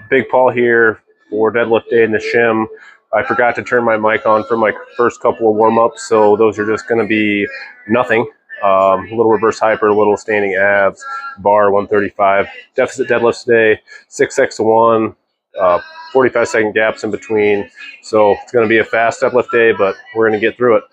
Big Paul here for deadlift day in the shim. I forgot to turn my mic on for my first couple of warm-ups, so those are just going to be nothing. A little reverse hyper, a little standing abs, bar 135. Deficit deadlifts today, 6x to 1, 45-second gaps in between. So it's going to be a fast deadlift day, but we're going to get through it.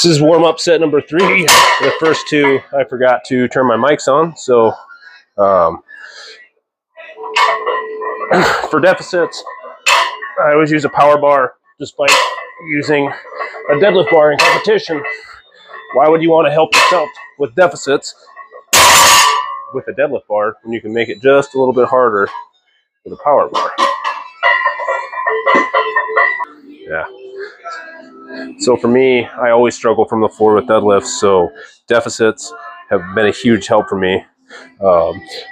This is warm-up set number 3. The first two, I forgot to turn my mics on. So for deficits, I always use a power bar despite using a deadlift bar in competition. Why would you want to help yourself with deficits with a deadlift bar when you can make it just a little bit harder with a power bar? Yeah. So for me, I always struggle from the floor with deadlifts, so deficits have been a huge help for me.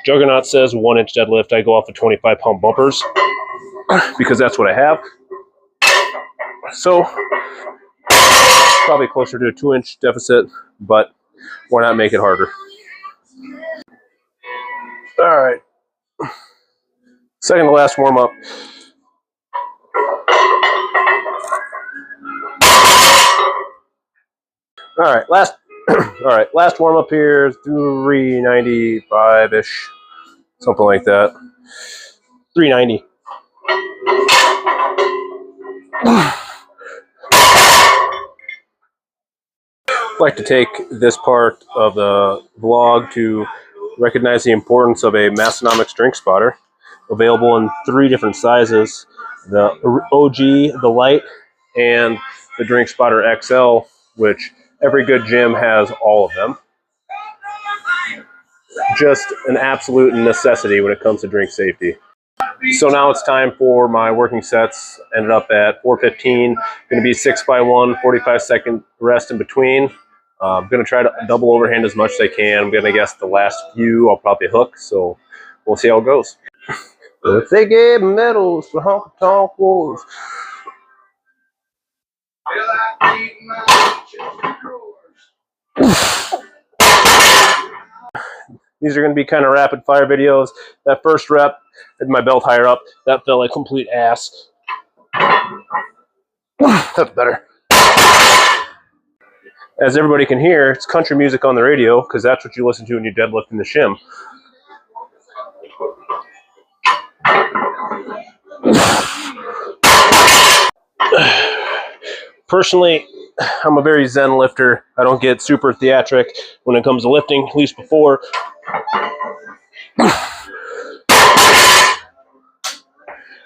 Juggernaut says 1-inch deadlift. I go off of 25-pound bumpers because that's what I have. So probably closer to a 2-inch deficit, but why not make it harder? All right. Second to last warm-up. All right, last warm-up here, 395-ish, something like that. 390. I'd like to take this part of the vlog to recognize the importance of a Massonomics drink spotter, available in 3 different sizes: the OG, the light, and the drink spotter XL, which every good gym has all of them. Just an absolute necessity when it comes to drink safety. So now it's time for my working sets. Ended up at 415. Going to be 6x1, 45-second rest in between. I'm going to try to double overhand as much as I can. I'm going to guess the last few I'll probably hook, so we'll see how it goes. If they gave medals for honky tonk wars. These are going to be kind of rapid fire videos. That first rep, had my belt higher up, that felt like complete ass. That's better. As everybody can hear, it's country music on the radio, because that's what you listen to when you deadlift in the shim. Personally, I'm a very zen lifter. I don't get super theatric when it comes to lifting, at least before.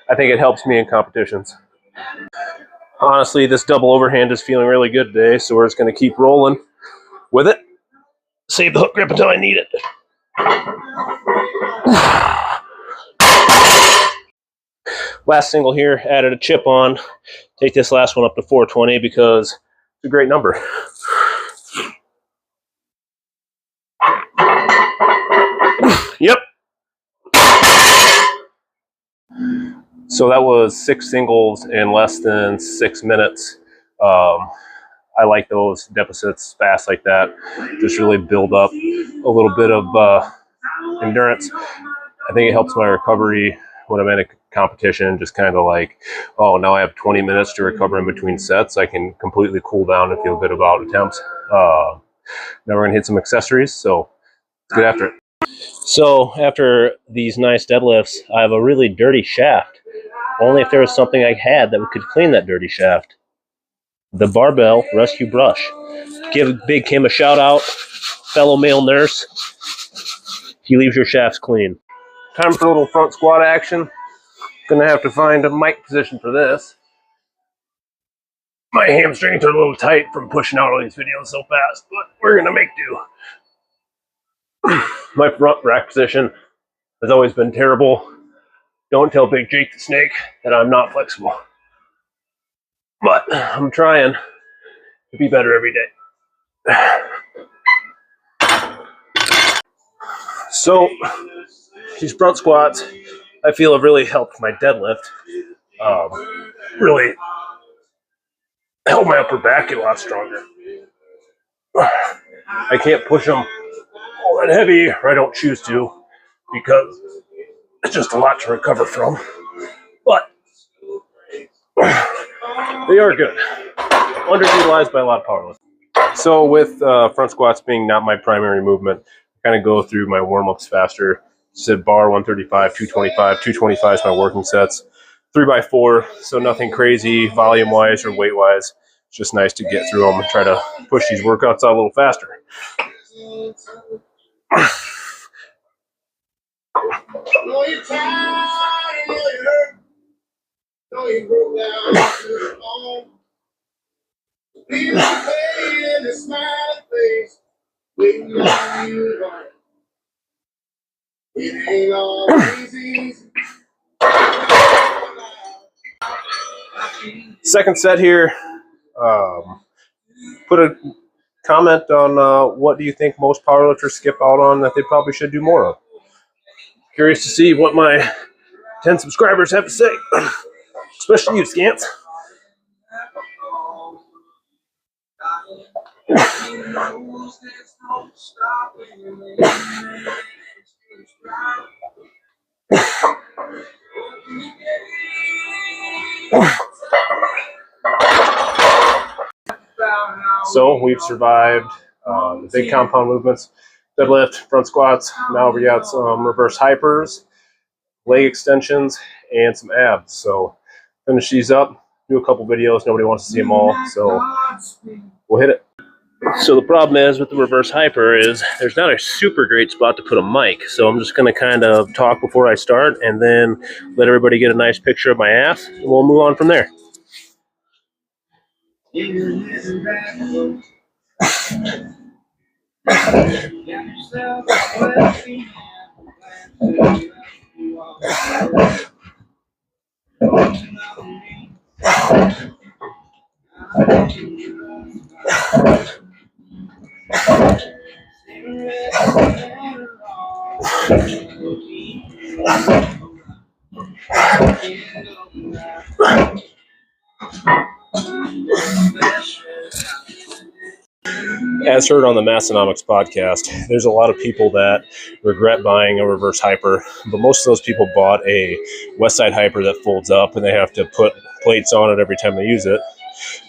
I think it helps me in competitions. Honestly, this double overhand is feeling really good today, so we're just going to keep rolling with it. Save the hook grip until I need it. Last single here, added a chip on. Take this last one up to 420 because it's a great number. Yep. So that was 6 singles in less than 6 minutes. I like those deficits fast like that. Just really build up a little bit of endurance. I think it helps my recovery when I'm in a competition, just kind of like, oh, now I have 20 minutes to recover in between sets. I can completely cool down and feel good about attempts. Now we're going to hit some accessories, so let's get after it. So after these nice deadlifts, I have a really dirty shaft. Only if there was something I had that could clean that dirty shaft. The barbell rescue brush. Give Big Kim a shout out, fellow male nurse. He leaves your shafts clean. Time for a little front squat action. Gonna have to find a mic position for this. My hamstrings are a little tight from pushing out all these videos so fast, but we're gonna make do. My front rack position has always been terrible. Don't tell Big Jake the Snake that I'm not flexible. But I'm trying to be better every day. So these front squats, I feel, have really helped my deadlift. Really helped my upper back get a lot stronger. I can't push them all that heavy, or I don't choose to, because it's just a lot to recover from. But they are good. Underutilized by a lot of powerlifters. So with front squats being not my primary movement, I kind of go through my warm-ups faster. Said bar 135, 225. 225 is my working sets. 3x4, so nothing crazy volume-wise or weight-wise. It's just nice to get through them and try to push these workouts out a little faster. Second set here. Put a comment on what do you think most powerlifters skip out on that they probably should do more of. Curious to see what my 10 subscribers have to say, especially you, Scants. So we've survived the big compound movements, deadlift, front squats. Now we got some reverse hypers, leg extensions, and some abs. So finish these up, do a couple videos. Nobody wants to see them all, so we'll hit it. So the problem is with the reverse hyper is there's not a super great spot to put a mic. So I'm just going to kind of talk before I start and then let everybody get a nice picture of my ass, and we'll move on from there. As heard on the Massonomics podcast, there's a lot of people that regret buying a reverse hyper, but most of those people bought a west side hyper that folds up and they have to put plates on it every time they use it.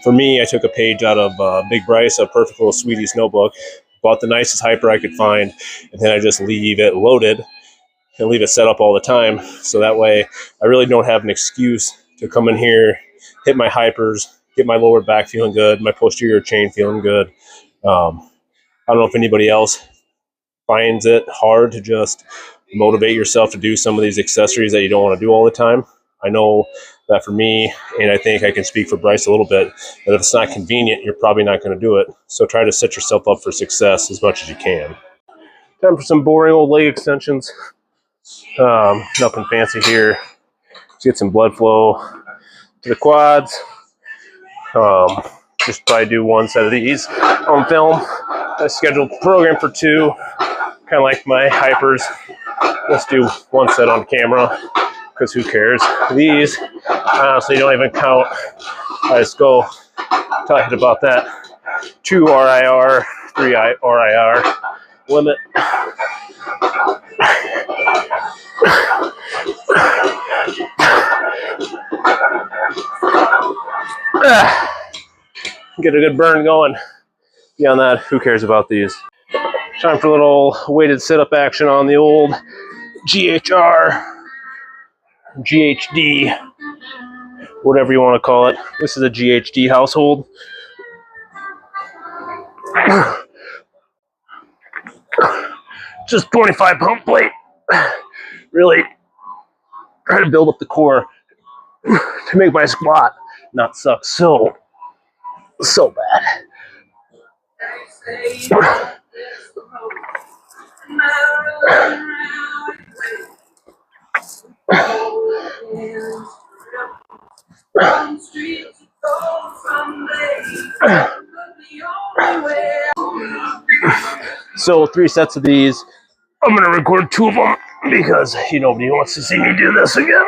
For me, I took a page out of Big Bryce, a perfect little Sweeties notebook, bought the nicest hyper I could find, and then I just leave it loaded and leave it set up all the time. So that way I really don't have an excuse to come in here, hit my hypers, get my lower back feeling good, my posterior chain feeling good. I don't know if anybody else finds it hard to just motivate yourself to do some of these accessories that you don't want to do all the time. I know that for me, and I think I can speak for Bryce a little bit, that if it's not convenient, you're probably not going to do it. So try to set yourself up for success as much as you can. Time for some boring old leg extensions. Nothing fancy here. Just get some blood flow to the quads. Just probably do one set of these on film. I scheduled the program for 2, kind of like my hypers. Let's do 1 set on camera, because who cares? These, honestly, don't even count. I just go talking about that 2 RIR, 3 RIR limit. Get a good burn going. Beyond that, who cares about these? Time for a little weighted sit-up action on the old GHR, GHD, whatever you want to call it. This is a GHD household. Just 25 pump plate. Really try to build up the core to make my squat not suck so bad. So 3 sets of these. I'm going to record 2 of them because nobody wants to see me do this again.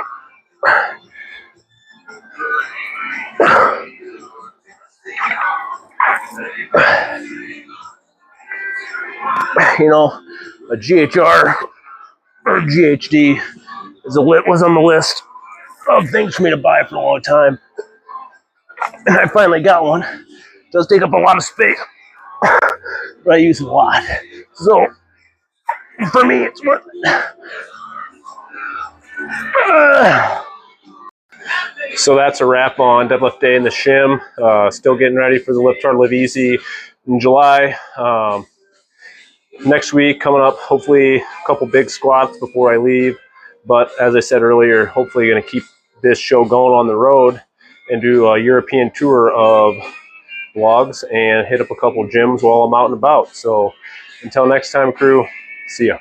A GHR or GHD was on the list of things for me to buy for a long time. And I finally got one. It does take up a lot of space, but I use it a lot. So for me, it's worth it. So that's a wrap on deadlift day in the shim. Still getting ready for the Lift Hard, Live Easy in July. Next week coming up, hopefully a couple big squats before I leave. But as I said earlier, hopefully going to keep this show going on the road and do a European tour of vlogs and hit up a couple gyms while I'm out and about. So until next time, crew, see ya.